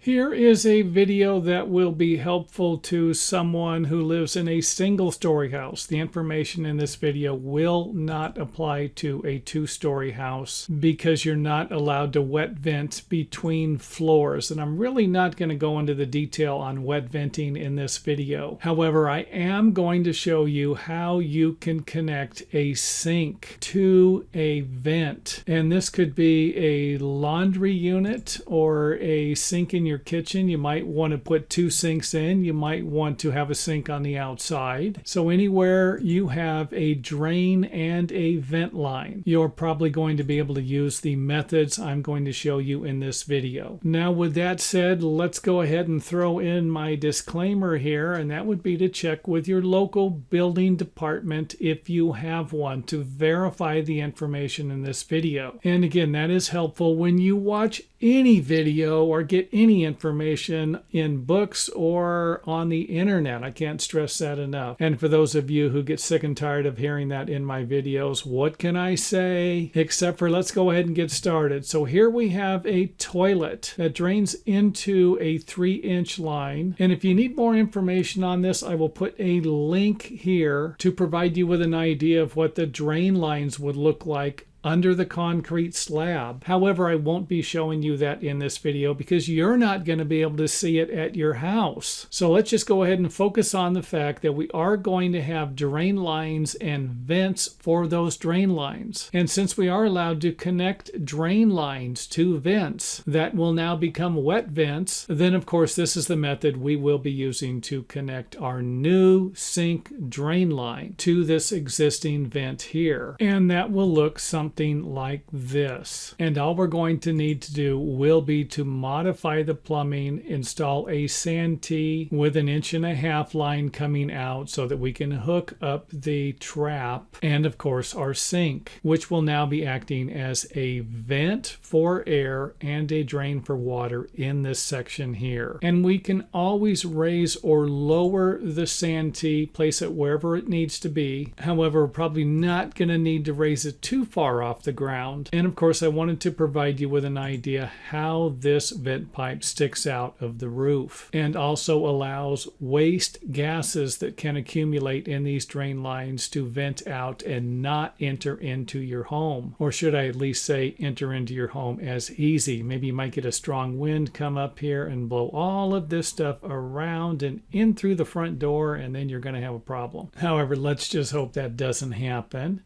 Here is a video that will be helpful to someone who lives in a single-story house. The information in this video will not apply to a two-story house because you're not allowed to wet vent between floors. And I'm really not going to go into the detail on wet venting in this video. However, I am going to show you how you can connect a sink to a vent. And this could be a laundry unit or a sink in your kitchen. You might want to put two sinks in. You might want to have a sink on the outside. So anywhere you have a drain and a vent line, you're probably going to be able to use the methods I'm going to show you in this video. Now, with that said, let's go ahead and throw in my disclaimer here, and that would be to check with your local building department if you have one to verify the information in this video. And again, that is helpful when you watch any video or get any information in books or on the internet. I can't stress that enough. And for those of you who get sick and tired of hearing that in my videos, what can I say? Except for let's go ahead and get started. So here we have a toilet that drains into a 3-inch line. And if you need more information on this, I will put a link here to provide you with an idea of what the drain lines would look like under the concrete slab. However, I won't be showing you that in this video because you're not going to be able to see it at your house. So let's just go ahead and focus on the fact that we are going to have drain lines and vents for those drain lines. And since we are allowed to connect drain lines to vents that will now become wet vents, then of course this is the method we will be using to connect our new sink drain line to this existing vent here. And that will look something like this. And all we're going to need to do will be to modify the plumbing, install a santee with an 1.5 inch line coming out so that we can hook up the trap and of course our sink, which will now be acting as a vent for air and a drain for water in this section here. And we can always raise or lower the santee, place it wherever it needs to be. However, we're probably not going to need to raise it too far off the ground. And of course, I wanted to provide you with an idea how this vent pipe sticks out of the roof and also allows waste gases that can accumulate in these drain lines to vent out and not enter into your home. Or should I at least say enter into your home as easy. Maybe you might get a strong wind come up here and blow all of this stuff around and in through the front door, and then you're going to have a problem. However, let's just hope that doesn't happen.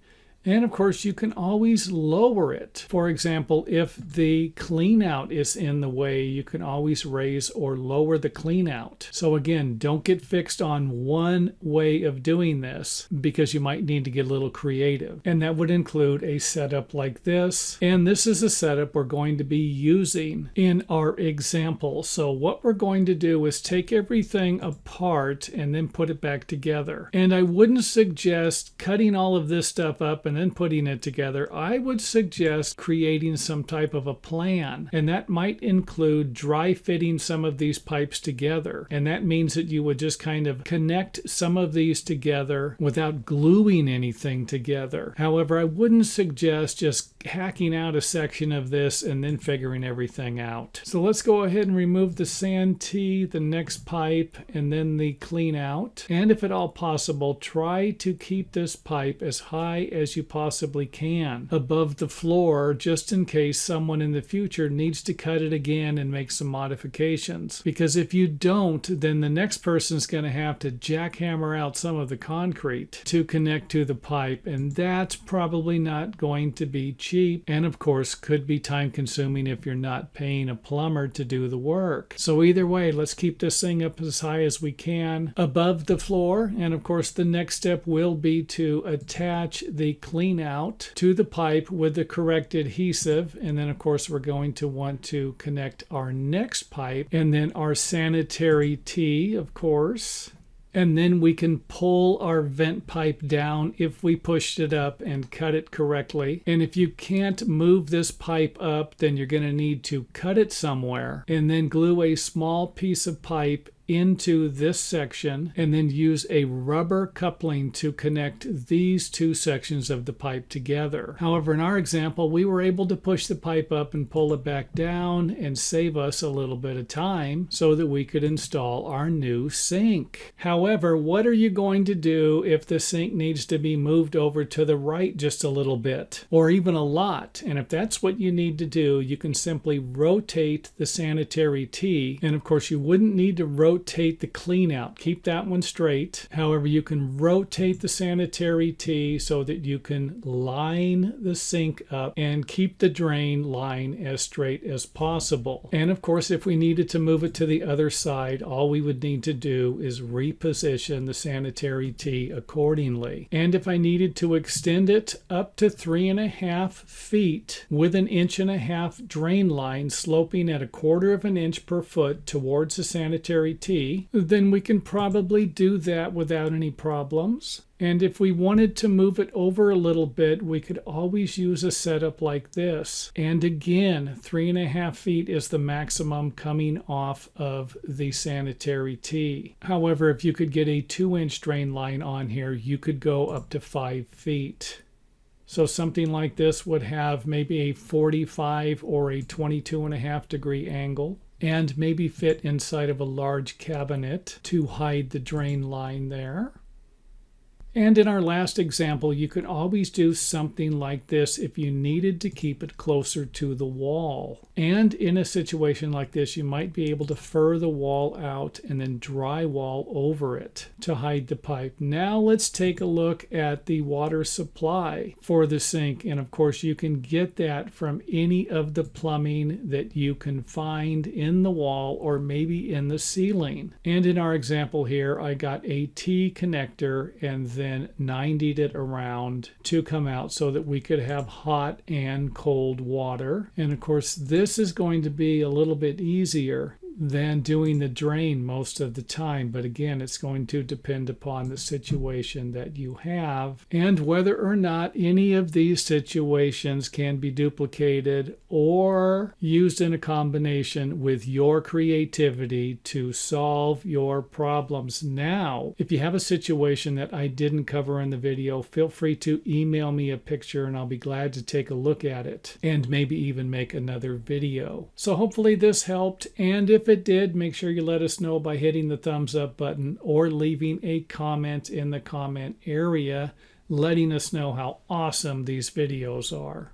And of course, you can always lower it. For example, if the clean out is in the way, you can always raise or lower the clean out. So again, don't get fixed on one way of doing this because you might need to get a little creative. And that would include a setup like this. And this is a setup we're going to be using in our example. So what we're going to do is take everything apart and then put it back together. And I wouldn't suggest cutting all of this stuff up and then putting it together. I would suggest creating some type of a plan, and that might include dry fitting some of these pipes together. And that means that you would just kind of connect some of these together without gluing anything together. However, I wouldn't suggest just hacking out a section of this and then figuring everything out. So let's go ahead and remove the santee, the next pipe, and then the clean out. And if at all possible, try to keep this pipe as high as you possibly can above the floor, just in case someone in the future needs to cut it again and make some modifications. Because if you don't, then the next person's going to have to jackhammer out some of the concrete to connect to the pipe, and that's probably not going to be cheap, and of course could be time consuming if you're not paying a plumber to do the work. So either way, let's keep this thing up as high as we can above the floor. And of course the next step will be to attach the clean out to the pipe with the correct adhesive. And then of course we're going to want to connect our next pipe and then our sanitary tee, of course. And then we can pull our vent pipe down if we pushed it up and cut it correctly. And if you can't move this pipe up, then you're going to need to cut it somewhere and then glue a small piece of pipe into this section and then use a rubber coupling to connect these two sections of the pipe together. However, in our example, we were able to push the pipe up and pull it back down and save us a little bit of time so that we could install our new sink. However, what are you going to do if the sink needs to be moved over to the right just a little bit or even a lot? And if that's what you need to do, you can simply rotate the sanitary tee. And of course, you wouldn't need to rotate the clean out. Keep that one straight. However, you can rotate the sanitary tee so that you can line the sink up and keep the drain line as straight as possible. And of course, if we needed to move it to the other side, all we would need to do is reposition the sanitary tee accordingly. And if I needed to extend it up to 3.5 feet with an 1.5 inch drain line sloping at 1/4 of an inch per foot towards the sanitary tee, then we can probably do that without any problems. And if we wanted to move it over a little bit, we could always use a setup like this. And again, 3.5 feet is the maximum coming off of the sanitary tee. However, if you could get a 2-inch drain line on here, you could go up to 5 feet. So something like this would have maybe a 45 or a 22.5 degree angle and maybe fit inside of a large cabinet to hide the drain line there. And in our last example, you could always do something like this if you needed to keep it closer to the wall. And in a situation like this, you might be able to fur the wall out and then drywall over it to hide the pipe. Now let's take a look at the water supply for the sink. And of course, you can get that from any of the plumbing that you can find in the wall or maybe in the ceiling. And in our example here, I got a T connector and then 90'd it around to come out so that we could have hot and cold water. And of course, this is going to be a little bit easier than doing the drain most of the time. But again, it's going to depend upon the situation that you have and whether or not any of these situations can be duplicated or used in a combination with your creativity to solve your problems. Now, if you have a situation that I didn't cover in the video, feel free to email me a picture and I'll be glad to take a look at it and maybe even make another video. So hopefully this helped, and if it did, make sure you let us know by hitting the thumbs up button or leaving a comment in the comment area letting us know how awesome these videos are.